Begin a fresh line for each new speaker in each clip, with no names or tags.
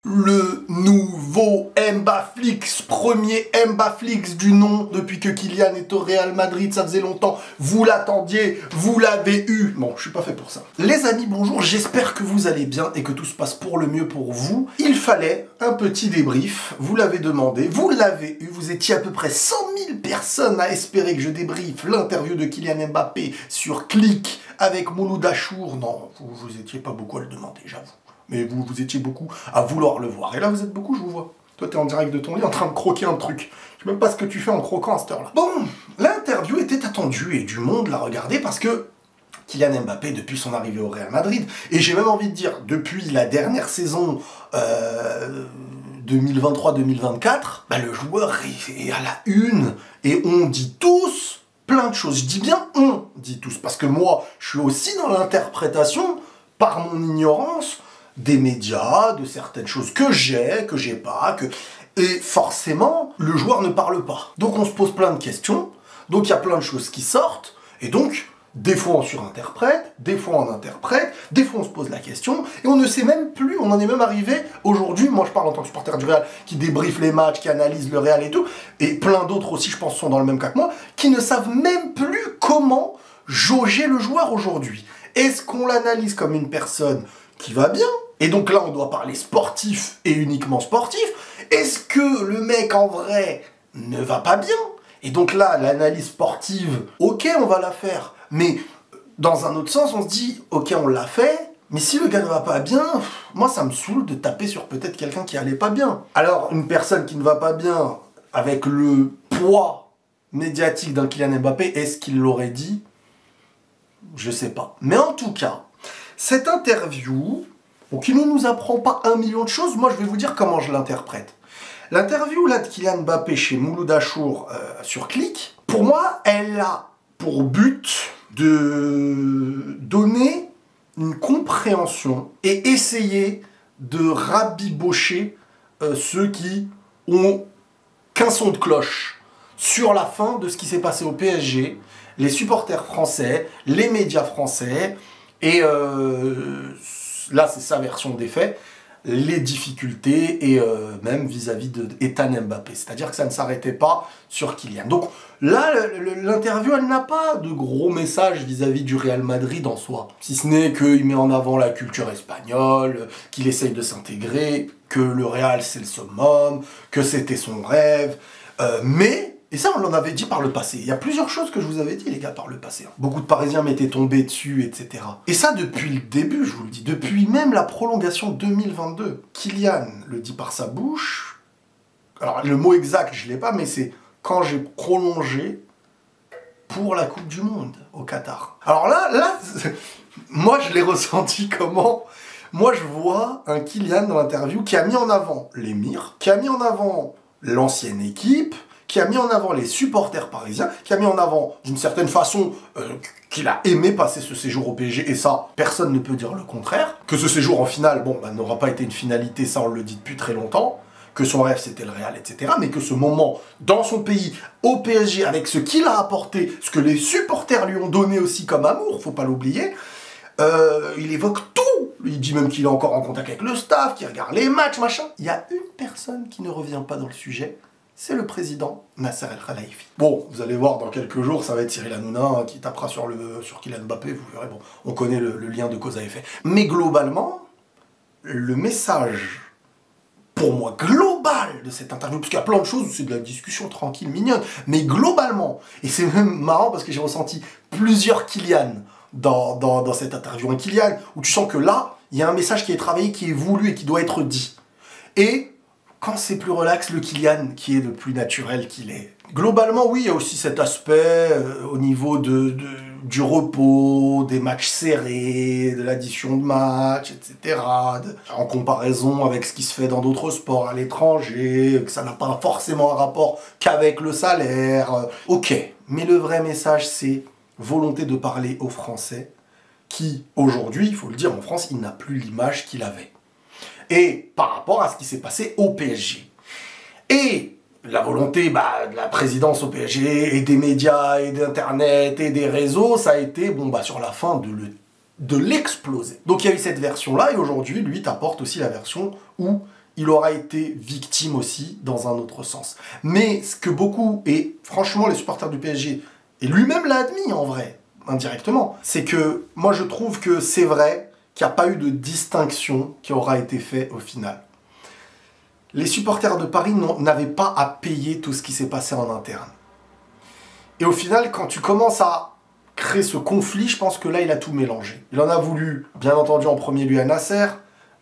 Le nouveau Mbappé, premier Mbappé du nom depuis que Kylian est au Real Madrid, ça faisait longtemps, vous l'attendiez, vous l'avez eu. Bon, je suis pas fait pour ça. Les amis, bonjour, j'espère que vous allez bien et que tout se passe pour le mieux pour vous. Il fallait un petit débrief, vous l'avez demandé, vous l'avez eu, vous étiez à peu près 100 000 personnes à espérer que je débriefe l'interview de Kylian Mbappé sur Click avec Mouloud Achour. Non, vous étiez pas beaucoup à le demander, j'avoue. Mais vous étiez beaucoup à vouloir le voir. Et là, vous êtes beaucoup, je vous vois. Toi, t'es en direct de ton lit en train de croquer un truc. Je sais même pas ce que tu fais en croquant à cette heure-là. Bon, l'interview était attendue et du monde l'a regardée parce que Kylian Mbappé, depuis son arrivée au Real Madrid, et j'ai même envie de dire, depuis la dernière saison 2023-2024, bah, le joueur est à la une et on dit tous plein de choses. Je dis bien on dit tous, parce que moi, je suis aussi dans l'interprétation, par mon ignorance, des médias, de certaines choses que j'ai pas, Et forcément, le joueur ne parle pas. Donc on se pose plein de questions, donc il y a plein de choses qui sortent, et donc, des fois on surinterprète, des fois on interprète, des fois on se pose la question, et on ne sait même plus, on en est même arrivé aujourd'hui, moi je parle en tant que supporter du Real, qui débriefe les matchs, qui analyse le Real et tout, et plein d'autres aussi, je pense, sont dans le même cas que moi, qui ne savent même plus comment jauger le joueur aujourd'hui. Est-ce qu'on l'analyse comme une personne qui va bien? Et donc là, on doit parler sportif et uniquement sportif. Est-ce que le mec, en vrai, ne va pas bien? Et donc là, l'analyse sportive, ok, on va la faire. Mais dans un autre sens, on se dit, ok, on l'a fait, mais si le gars ne va pas bien, moi, ça me saoule de taper sur peut-être quelqu'un qui allait pas bien. Alors, une personne qui ne va pas bien, avec le poids médiatique d'un Kylian Mbappé, est-ce qu'il l'aurait dit? Je sais pas. Mais en tout cas, cette interview, bon, qui ne nous apprend pas 1 million de choses, moi je vais vous dire comment je l'interprète. L'interview là de Kylian Mbappé chez Mouloud Achour sur Click, pour moi, elle a pour but de donner une compréhension et essayer de rabibocher ceux qui ont qu'un son de cloche sur la fin de ce qui s'est passé au PSG, les supporters français, les médias français, et là c'est sa version des faits, les difficultés et même vis-à-vis d'Ethan Mbappé. C'est-à-dire que ça ne s'arrêtait pas sur Kylian. Donc là, l'interview, elle n'a pas de gros message vis-à-vis du Real Madrid en soi. Si ce n'est qu'il met en avant la culture espagnole, qu'il essaye de s'intégrer, que le Real c'est le summum, que c'était son rêve, mais... Et ça, on l'en avait dit par le passé. Il y a plusieurs choses que je vous avais dit, les gars, par le passé. Beaucoup de Parisiens m'étaient tombés dessus, etc. Et ça, depuis le début, je vous le dis. Depuis même la prolongation 2022. Kylian le dit par sa bouche. Alors, le mot exact, je l'ai pas, mais c'est quand j'ai prolongé pour la Coupe du Monde au Qatar. Alors là, moi, je l'ai ressenti comment? Moi, je vois un Kylian dans l'interview qui a mis en avant l'émir, qui a mis en avant l'ancienne équipe, qui a mis en avant les supporters parisiens, qui a mis en avant, d'une certaine façon, qu'il a aimé passer ce séjour au PSG, et ça, personne ne peut dire le contraire. Que ce séjour en finale, bon, bah, n'aura pas été une finalité, ça on le dit depuis très longtemps, que son rêve c'était le Real, etc. Mais que ce moment, dans son pays, au PSG, avec ce qu'il a apporté, ce que les supporters lui ont donné aussi comme amour, faut pas l'oublier, il évoque tout. Il dit même qu'il est encore en contact avec le staff, qu'il regarde les matchs, machin. Il y a une personne qui ne revient pas dans le sujet, c'est le président Nasser El Khelaifi. Bon, vous allez voir dans quelques jours, ça va être Cyril Hanouna qui tapera sur Kylian Mbappé, vous verrez, bon, on connaît le lien de cause à effet. Mais globalement, le message, pour moi, global de cette interview, parce qu'il y a plein de choses où c'est de la discussion tranquille, mignonne, mais globalement, et c'est même marrant parce que j'ai ressenti plusieurs Kylian dans cette interview. Un Kylian où tu sens que là, il y a un message qui est travaillé, qui est voulu et qui doit être dit. Et quand c'est plus relax, le Kylian qui est le plus naturel qu'il est. Globalement, oui, il y a aussi cet aspect au niveau du repos, des matchs serrés, de l'addition de matchs, etc. En comparaison avec ce qui se fait dans d'autres sports à l'étranger, que ça n'a pas forcément un rapport qu'avec le salaire. Ok, mais le vrai message, c'est volonté de parler aux Français qui, aujourd'hui, il faut le dire, en France, il n'a plus l'image qu'il avait. Et par rapport à ce qui s'est passé au PSG. Et la volonté de la présidence au PSG, et des médias, et d'Internet, et des réseaux, ça a été, sur la fin de l'exploser. Donc il y a eu cette version-là, et aujourd'hui, lui, t'apporte aussi la version où il aura été victime aussi dans un autre sens. Mais ce que beaucoup, et franchement les supporters du PSG, et lui-même l'a admis en vrai, indirectement, c'est que moi je trouve que c'est vrai qu'il n'y a pas eu de distinction qui aura été faite au final. Les supporters de Paris n'avaient pas à payer tout ce qui s'est passé en interne. Et au final, quand tu commences à créer ce conflit, je pense que là, il a tout mélangé. Il en a voulu, bien entendu, en premier lieu à Nasser,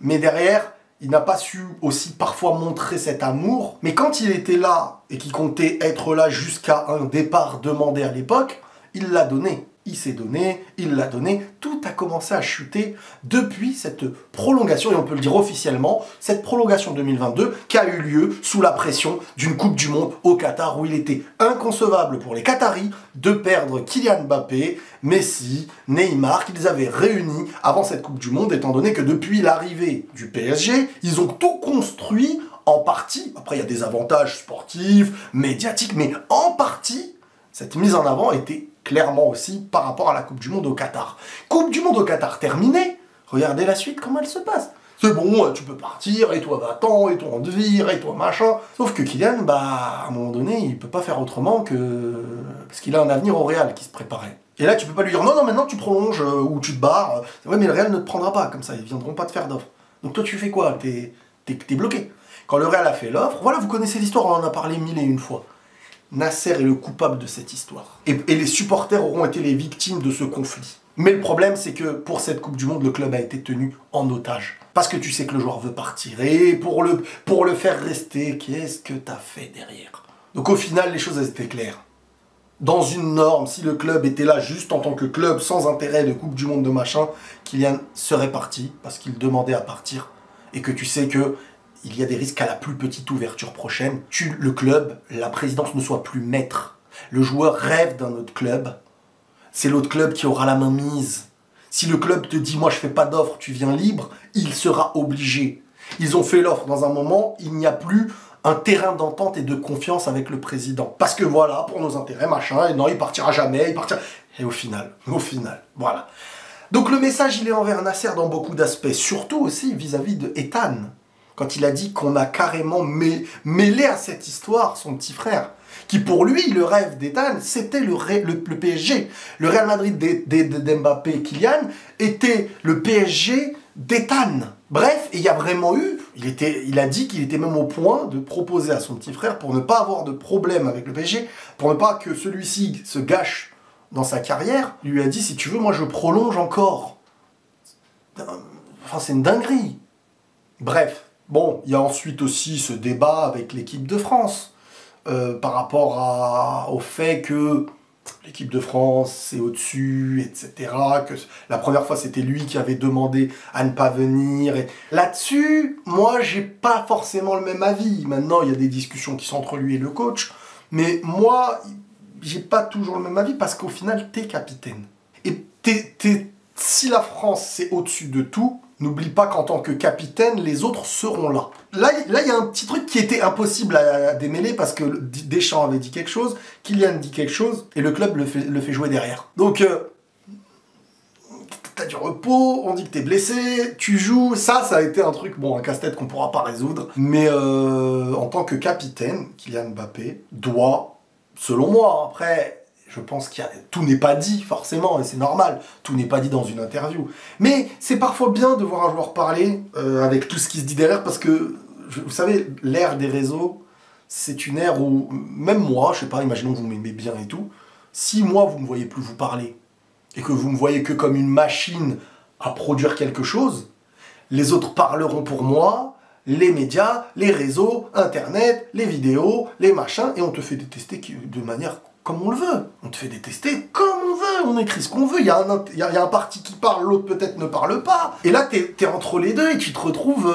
mais derrière, il n'a pas su aussi parfois montrer cet amour. Mais quand il était là, et qu'il comptait être là jusqu'à un départ demandé à l'époque, il l'a donné. Il s'est donné, il l'a donné. Tout a commencé à chuter depuis cette prolongation, et on peut le dire officiellement, cette prolongation 2022 qui a eu lieu sous la pression d'une Coupe du Monde au Qatar, où il était inconcevable pour les Qataris de perdre Kylian Mbappé, Messi, Neymar, qu'ils avaient réunis avant cette Coupe du Monde, étant donné que depuis l'arrivée du PSG, ils ont tout construit en partie. Après, il y a des avantages sportifs, médiatiques, mais en partie, cette mise en avant était clairement aussi par rapport à la Coupe du Monde au Qatar. Coupe du Monde au Qatar terminée, regardez la suite, comment elle se passe. C'est bon, tu peux partir, et toi va-t'en, et toi on te vire, et toi machin. Sauf que Kylian, à un moment donné, il peut pas faire autrement que... parce qu'il a un avenir au Real qui se préparait. Et là, tu peux pas lui dire, non, maintenant tu prolonges, ou tu te barres. Ouais, mais le Real ne te prendra pas, comme ça, ils viendront pas te faire d'offre. Donc toi, tu fais quoi? T'es bloqué. Quand le Real a fait l'offre, voilà, vous connaissez l'histoire, on en a parlé 1001 fois. Nasser est le coupable de cette histoire. Et les supporters auront été les victimes de ce conflit. Mais le problème, c'est que pour cette Coupe du Monde, le club a été tenu en otage. Parce que tu sais que le joueur veut partir. Et pour le faire rester, qu'est-ce que t'as fait derrière? Donc au final, les choses elles étaient claires. Dans une norme, si le club était là juste en tant que club, sans intérêt de Coupe du Monde de machin, Kylian serait parti, parce qu'il demandait à partir. Et que tu sais que il y a des risques qu'à la plus petite ouverture prochaine, le club, la présidence ne soit plus maître. Le joueur rêve d'un autre club. C'est l'autre club qui aura la main mise. Si le club te dit « moi je fais pas d'offre, tu viens libre », il sera obligé. Ils ont fait l'offre dans un moment, il n'y a plus un terrain d'entente et de confiance avec le président. Parce que voilà, pour nos intérêts, machin, et non, il partira jamais, il partira... Et au final, voilà. Donc le message, il est envers Nasser dans beaucoup d'aspects, surtout aussi vis-à-vis de Ethan. Quand il a dit qu'on a carrément mêlé à cette histoire son petit frère, qui pour lui, le rêve d'Ethan, c'était le PSG. Le Real Madrid d'Mbappé et Kylian était le PSG d'Ethan. Bref, il y a vraiment eu, il a dit qu'il était même au point de proposer à son petit frère, pour ne pas avoir de problème avec le PSG, pour ne pas que celui-ci se gâche dans sa carrière, il lui a dit, si tu veux, moi je prolonge encore. Enfin, c'est une dinguerie. Bref. Bon, il y a ensuite aussi ce débat avec l'équipe de France par rapport au fait que l'équipe de France c'est au-dessus, etc. Que la première fois c'était lui qui avait demandé à ne pas venir. Et là-dessus, moi j'ai pas forcément le même avis. Maintenant, il y a des discussions qui sont entre lui et le coach, mais moi j'ai pas toujours le même avis parce qu'au final t'es capitaine. Et si la France c'est au-dessus de tout, n'oublie pas qu'en tant que capitaine, les autres seront là. Là, il y a un petit truc qui était impossible à démêler parce que Deschamps avait dit quelque chose, Kylian dit quelque chose, et le club le fait jouer derrière. Donc, t'as du repos, on dit que t'es blessé, tu joues, ça a été un truc, bon, un casse-tête qu'on pourra pas résoudre. Mais en tant que capitaine, Kylian Mbappé doit, selon moi, après... Je pense que tout n'est pas dit, forcément, et c'est normal. Tout n'est pas dit dans une interview. Mais c'est parfois bien de voir un joueur parler avec tout ce qui se dit derrière, parce que, vous savez, l'ère des réseaux, c'est une ère où, même moi, je sais pas, imaginons que vous m'aimez bien et tout, si moi, vous ne me voyez plus vous parler, et que vous me voyez que comme une machine à produire quelque chose, les autres parleront pour moi, les médias, les réseaux, Internet, les vidéos, les machins, et on te fait détester de manière... comme on le veut. On te fait détester comme on veut. On écrit ce qu'on veut. Il y a un parti qui parle, l'autre peut-être ne parle pas. Et là, t'es entre les deux et tu te retrouves,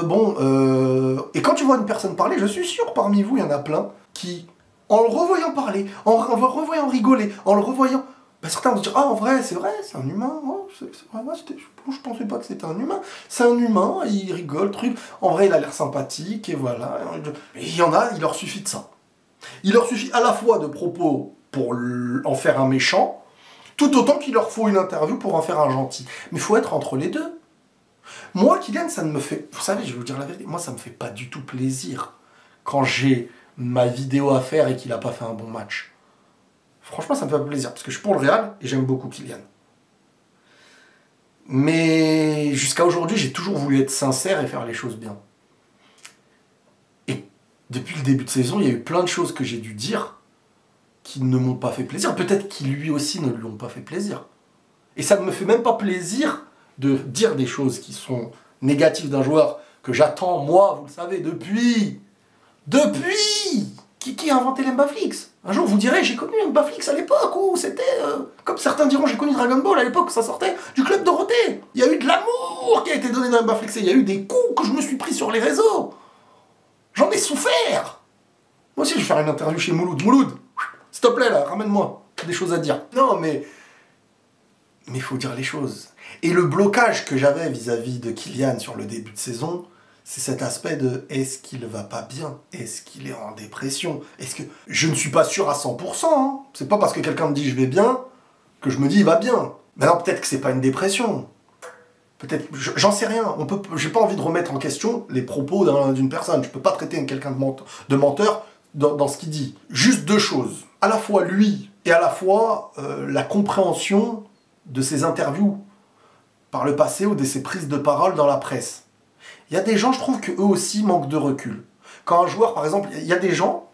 Et quand tu vois une personne parler, je suis sûr, parmi vous, il y en a plein qui, en le revoyant parler, en le revoyant rigoler, en le revoyant... certains vont dire, ah, en vrai, c'est un humain. Oh, je pensais pas que c'était un humain. C'est un humain, il rigole, truc. En vrai, il a l'air sympathique, et voilà. Et il y en a, il leur suffit de ça. Il leur suffit à la fois de propos pour en faire un méchant, tout autant qu'il leur faut une interview pour en faire un gentil. Mais il faut être entre les deux. Moi, Kylian, ça ne me fait... Vous savez, je vais vous dire la vérité, moi, ça me fait pas du tout plaisir quand j'ai ma vidéo à faire et qu'il n'a pas fait un bon match. Franchement, ça me fait pas plaisir, parce que je suis pour le Real et j'aime beaucoup Kylian. Mais jusqu'à aujourd'hui, j'ai toujours voulu être sincère et faire les choses bien. Et depuis le début de saison, il y a eu plein de choses que j'ai dû dire qui ne m'ont pas fait plaisir. Peut-être qu'ils lui aussi ne lui ont pas fait plaisir. Et ça ne me fait même pas plaisir de dire des choses qui sont négatives d'un joueur que j'attends, moi, vous le savez, depuis qui a inventé les Mbaflix. Un jour, vous direz, j'ai connu Mbaflix à l'époque où c'était, comme certains diront, j'ai connu Dragon Ball à l'époque où ça sortait du Club Dorothée. Il y a eu de l'amour qui a été donné dans Mbaflix et il y a eu des coups que je me suis pris sur les réseaux. J'en ai souffert. Moi aussi, je vais faire une interview chez Mouloud. Mouloud, s'il te plaît, là, ramène-moi. J'ai des choses à dire. Non, mais il faut dire les choses. Et le blocage que j'avais vis-à-vis de Kylian sur le début de saison, c'est cet aspect de est-ce qu'il va pas bien? Est-ce qu'il est en dépression? Est-ce que... Je ne suis pas sûr à 100%, hein. C'est pas parce que quelqu'un me dit je vais bien que je me dis il va bien. Maintenant, peut-être que c'est pas une dépression. Peut-être... J'en sais rien. J'ai pas envie de remettre en question les propos d'une personne. Je peux pas traiter quelqu'un de menteur dans ce qu'il dit. Juste deux choses. À la fois lui et à la fois la compréhension de ses interviews par le passé ou de ses prises de parole dans la presse. Il y a des gens, je trouve qu'eux aussi manquent de recul. Quand un joueur, par exemple, il y a des gens,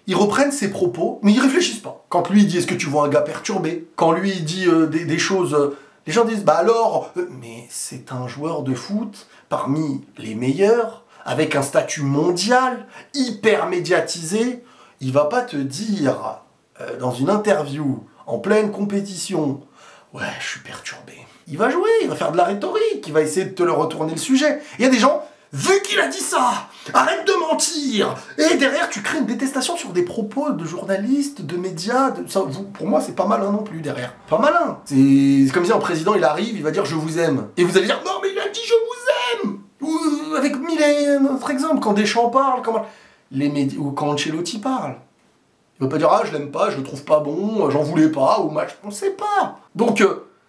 ils reprennent ses propos, mais ils réfléchissent pas. Quand lui, il dit, est-ce que tu vois un gars perturbé? Quand lui, il dit des choses, les gens disent, bah alors... mais c'est un joueur de foot parmi les meilleurs, avec un statut mondial, hyper médiatisé. Il va pas te dire, dans une interview, en pleine compétition, ouais, je suis perturbé. Il va jouer, il va faire de la rhétorique, il va essayer de te le retourner le sujet. Il y a des gens, vu qu'il a dit ça, arrête de mentir. Et derrière, tu crées une détestation sur des propos de journalistes, de médias. Ça, pour moi, c'est pas malin non plus derrière. Pas malin. C'est comme si un président, il arrive, il va dire je vous aime. Et vous allez dire non, mais il a dit je vous aime. Ou avec mille autres exemples, quand Deschamps parle, ou quand Ancelotti parle. Il va pas dire ah, je l'aime pas, je le trouve pas bon, j'en voulais pas, ou match. On sait pas. Donc,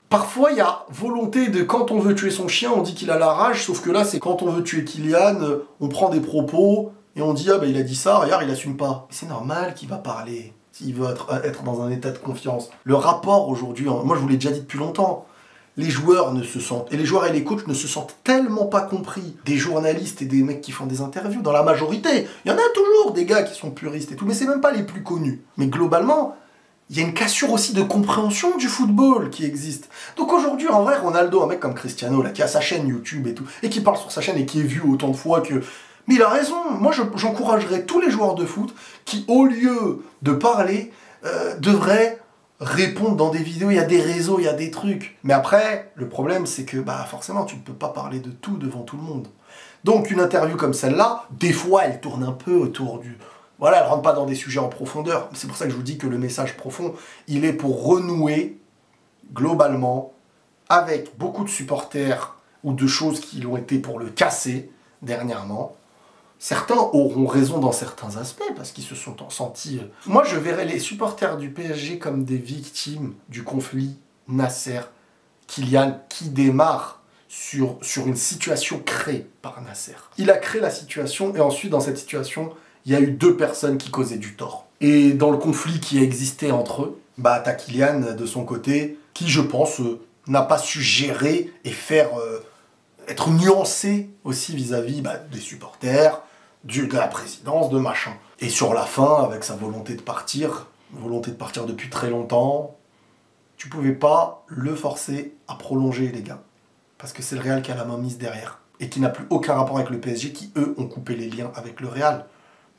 parfois, il y a volonté de quand on veut tuer son chien, on dit qu'il a la rage, sauf que là, c'est quand on veut tuer Kylian, on prend des propos et on dit ah ben il a dit ça, regarde, il assume pas. C'est normal qu'il va parler, s'il veut être dans un état de confiance. Le rapport aujourd'hui, moi je vous l'ai déjà dit depuis longtemps, les joueurs et les coachs ne se sentent tellement pas compris des journalistes et des mecs qui font des interviews, dans la majorité. Il y en a toujours des gars qui sont puristes et tout, mais c'est même pas les plus connus. Mais globalement, il y a une cassure aussi de compréhension du football qui existe. Donc aujourd'hui, en vrai, Ronaldo, un mec comme Cristiano, là, qui a sa chaîne YouTube et tout, et qui parle sur sa chaîne et qui est vu autant de fois que... Mais il a raison. Moi, j'encouragerais tous les joueurs de foot qui, au lieu de parler, devraient répondre dans des vidéos. Il y a des réseaux, il y a des trucs. Mais après, le problème, c'est que bah forcément, tu ne peux pas parler de tout devant tout le monde. Donc une interview comme celle-là, des fois, elle tourne un peu autour du... Voilà, elle ne rentre pas dans des sujets en profondeur. C'est pour ça que je vous dis que le message profond, il est pour renouer, globalement, avec beaucoup de supporters ou de choses qui l'ont été pour le casser dernièrement. Certains auront raison dans certains aspects, parce qu'ils se sont sentis... Moi, je verrais les supporters du PSG comme des victimes du conflit Nasser-Kylian qui démarre sur une situation créée par Nasser. Il a créé la situation, et ensuite, dans cette situation... il y a eu deux personnes qui causaient du tort. Et dans le conflit qui a existé entre eux, bah t'as Kylian de son côté, qui je pense n'a pas su gérer et faire être nuancé aussi vis-à-vis des supporters, de la présidence, de machin. Et sur la fin, avec sa volonté de partir depuis très longtemps, tu pouvais pas le forcer à prolonger les gars. Parce que c'est le Real qui a la main mise derrière. Et qui n'a plus aucun rapport avec le PSG, qui eux ont coupé les liens avec le Real.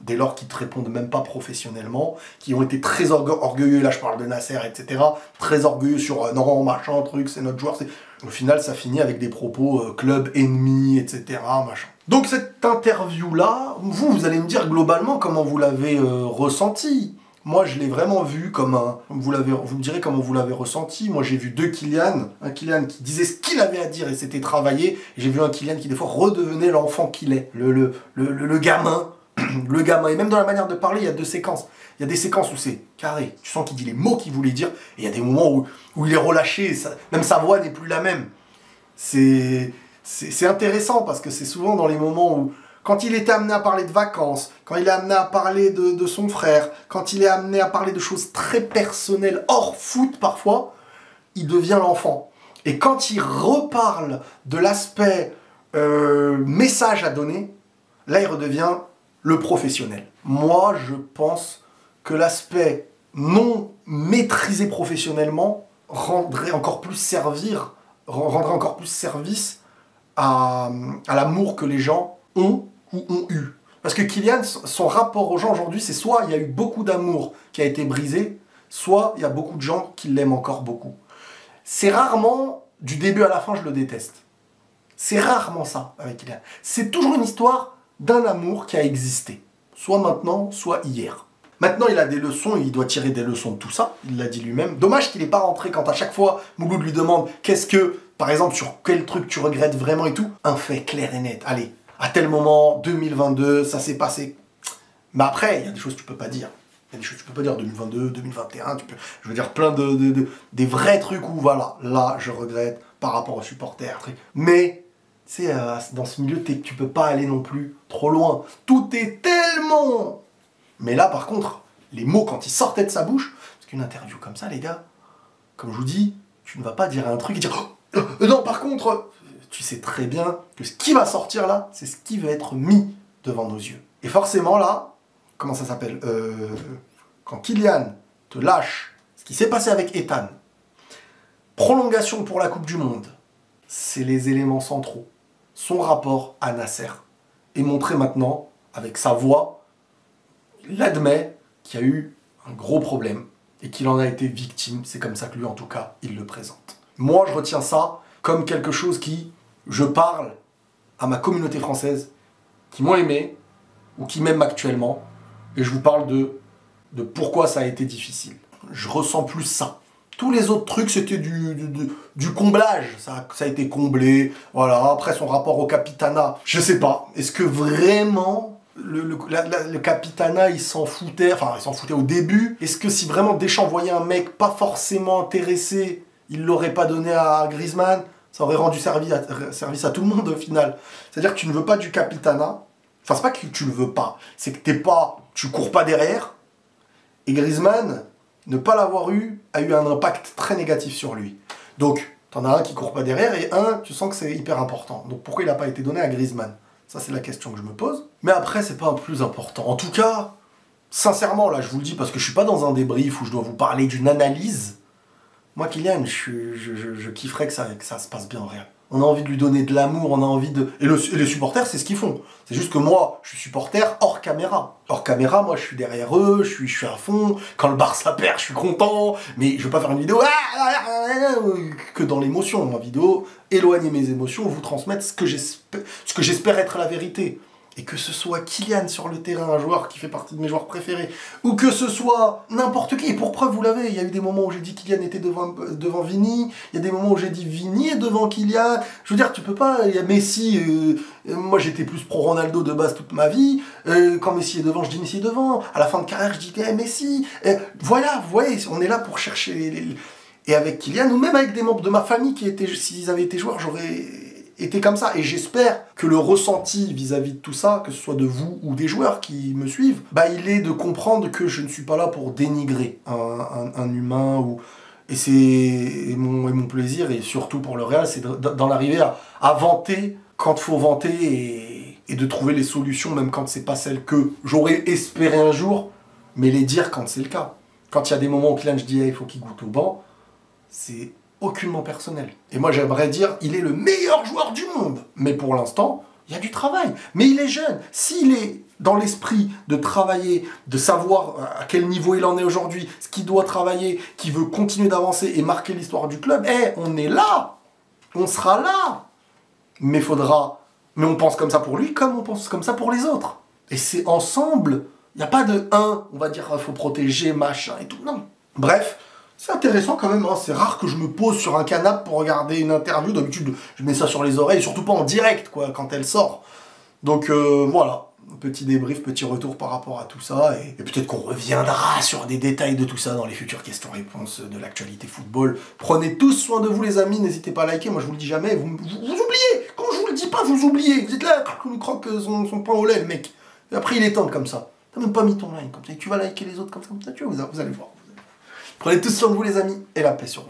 Dès lors qu'ils te répondent même pas professionnellement, qui ont été très orgueilleux, là je parle de Nasser, etc., très orgueilleux sur non, machin, truc, c'est notre joueur, au final ça finit avec des propos club ennemi, etc., machin. Donc cette interview-là, vous allez me dire globalement comment vous l'avez ressenti. Moi je l'ai vraiment vu comme un... Vous me direz comment vous l'avez ressenti. Moi j'ai vu deux Kylian, un Kylian qui disait ce qu'il avait à dire et c'était travaillé, et j'ai vu un Kylian qui des fois redevenait l'enfant qu'il est, le gamin. Le gamin, et même dans la manière de parler, il y a deux séquences. Il y a des séquences où c'est carré, tu sens qu'il dit les mots qu'il voulait dire, et il y a des moments où il est relâché, même sa voix n'est plus la même. C'est c'est intéressant parce que c'est souvent dans les moments où, quand il était amené à parler de vacances, quand il est amené à parler de son frère, quand il est amené à parler de choses très personnelles, hors foot parfois, il devient l'enfant. Et quand il reparle de l'aspect message à donner, là il redevient le professionnel. Moi, je pense que l'aspect non maîtrisé professionnellement rendrait encore plus service à l'amour que les gens ont ou ont eu. Parce que Kylian, son rapport aux gens aujourd'hui, c'est soit il y a eu beaucoup d'amour qui a été brisé, soit il y a beaucoup de gens qui l'aiment encore beaucoup. C'est rarement, du début à la fin, je le déteste. C'est rarement ça avec Kylian. C'est toujours une histoire d'un amour qui a existé. Soit maintenant, soit hier. Maintenant, il a des leçons, il doit tirer des leçons de tout ça, il l'a dit lui-même. Dommage qu'il n'ait pas rentré quand à chaque fois, Mouloud lui demande qu'est-ce que, par exemple, sur quel truc tu regrettes vraiment et tout. Un fait clair et net. Allez, à tel moment, 2022, ça s'est passé. Mais après, il y a des choses que tu peux pas dire. Il y a des choses que tu peux pas dire, 2022, 2021, je veux dire plein des vrais trucs où, voilà, là, je regrette par rapport aux supporters. Mais, tu sais, dans ce milieu, tu peux pas aller non plus trop loin. Tout est tellement... Mais là, par contre, les mots, quand ils sortaient de sa bouche, parce qu'une interview comme ça, les gars, comme je vous dis, tu ne vas pas dire un truc et dire non, par contre, tu sais très bien que ce qui va sortir là, c'est ce qui va être mis devant nos yeux. Et forcément, là, comment ça s'appelle quand Kylian te lâche ce qui s'est passé avec Ethan, prolongation pour la Coupe du Monde, c'est les éléments centraux. Son rapport à Nasser est montré maintenant avec sa voix. Il admet qu'il y a eu un gros problème et qu'il en a été victime. C'est comme ça que lui, en tout cas, il le présente. Moi, je retiens ça comme quelque chose qui, je parle à ma communauté française qui m'ont aimé ou qui m'aiment actuellement et je vous parle de pourquoi ça a été difficile. Je ressens plus ça. Tous les autres trucs, c'était du comblage. Ça a été comblé. Voilà. Après, son rapport au Capitana, je sais pas. Est-ce que vraiment... Le Capitana, il s'en foutait, enfin il s'en foutait au début. Est-ce que si vraiment Deschamps voyait un mec pas forcément intéressé, il l'aurait pas donné à Griezmann, ça aurait rendu service à tout le monde au final. C'est-à-dire que tu ne veux pas du Capitana, enfin c'est pas que tu le veux pas, c'est que tu cours pas derrière, et Griezmann, ne pas l'avoir eu, a eu un impact très négatif sur lui. Donc, t'en as un qui court pas derrière, et un, tu sens que c'est hyper important. Donc pourquoi il n'a pas été donné à Griezmann? Ça, c'est la question que je me pose. Mais après, c'est pas un plus important. En tout cas, sincèrement, là, je vous le dis parce que je suis pas dans un débrief où je dois vous parler d'une analyse. Moi, Kylian, je kifferais que ça se passe bien en réel. On a envie de lui donner de l'amour, on a envie de... Et les supporters, c'est ce qu'ils font. C'est juste que moi, je suis supporter hors caméra. Hors caméra, moi, je suis derrière eux, je suis à fond. Quand le Barça perd, je suis content. Mais je veux pas faire une vidéo que dans l'émotion. Ma vidéo, éloigner mes émotions, vous transmettre ce que j'espère être la vérité. Et que ce soit Kylian sur le terrain, un joueur qui fait partie de mes joueurs préférés, ou que ce soit n'importe qui, et pour preuve, vous l'avez, il y a eu des moments où j'ai dit Kylian était devant Vini, il y a des moments où j'ai dit Vini est devant Kylian, je veux dire, tu peux pas, il y a Messi, moi j'étais plus pro Ronaldo de base toute ma vie, quand Messi est devant, je dis Messi est devant, à la fin de carrière, je dis Messi, voilà, vous voyez, on est là pour chercher Et avec Kylian, ou même avec des membres de ma famille qui étaient, s'ils avaient été joueurs, j'aurais... était comme ça, et j'espère que le ressenti vis-à-vis de tout ça, que ce soit de vous ou des joueurs qui me suivent, bah il est de comprendre que je ne suis pas là pour dénigrer un humain, et c'est mon plaisir, et surtout pour le Real, c'est d'en arriver à vanter quand il faut vanter, et de trouver les solutions, même quand c'est pas celles que j'aurais espéré un jour, mais les dire quand c'est le cas. Quand il y a des moments où Kylian, je dis hey, il faut qu'il goûte au banc, c'est aucunement personnel. Et moi j'aimerais dire, il est le meilleur joueur du monde. Mais pour l'instant, il y a du travail. Mais il est jeune. S'il est dans l'esprit de travailler, de savoir à quel niveau il en est aujourd'hui, ce qu'il doit travailler, qu'il veut continuer d'avancer et marquer l'histoire du club, on est là. On sera là. Mais on pense comme ça pour lui, comme on pense comme ça pour les autres. Et c'est ensemble. Il n'y a pas de on va dire, il faut protéger, machin et tout. Non. Bref. C'est intéressant quand même, hein. C'est rare que je me pose sur un canapé pour regarder une interview. D'habitude, je mets ça sur les oreilles, surtout pas en direct, quoi, quand elle sort. Donc voilà, petit débrief, petit retour par rapport à tout ça. Et peut-être qu'on reviendra sur des détails de tout ça dans les futures questions-réponses de l'actualité football. Prenez tous soin de vous, les amis. N'hésitez pas à liker. Moi, je vous le dis jamais. Vous oubliez. Quand je le dis pas, vous oubliez. Vous êtes là, il croque son pain au lait, le mec. Et après, il éteint comme ça. T'as même pas mis ton like comme ça. Et tu vas liker les autres comme ça, tu vois, vous allez voir. Prenez tous soin de vous, les amis, et la paix sur vous.